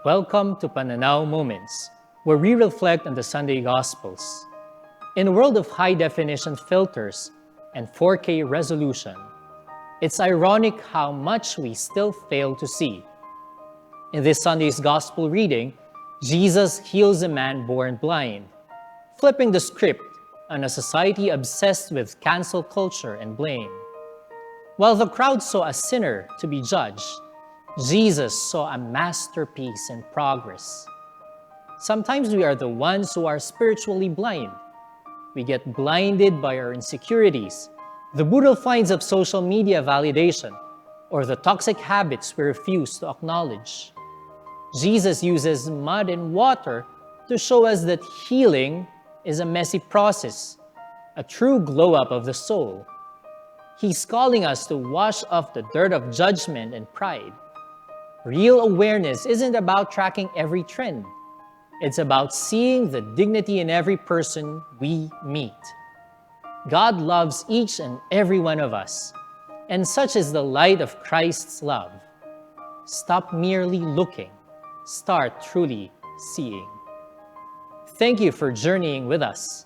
Welcome to Pananaw Moments, where we reflect on the Sunday Gospels. In a world of high-definition filters and 4K resolution, it's ironic how much we still fail to see. In this Sunday's Gospel reading, Jesus heals a man born blind, flipping the script on a society obsessed with cancel culture and blame. While the crowd saw a sinner to be judged, Jesus saw a masterpiece in progress. Sometimes we are the ones who are spiritually blind. We get blinded by our insecurities, the brutal finds of social media validation, or the toxic habits we refuse to acknowledge. Jesus uses mud and water to show us that healing is a messy process, a true glow-up of the soul. He's calling us to wash off the dirt of judgment and pride. Real awareness isn't about tracking every trend. It's about seeing the dignity in every person we meet. God loves each and every one of us, and such is the light of Christ's love. Stop merely looking. Start truly seeing. Thank you for journeying with us.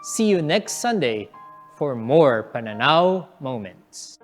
See you next Sunday for more Pananaw Moments.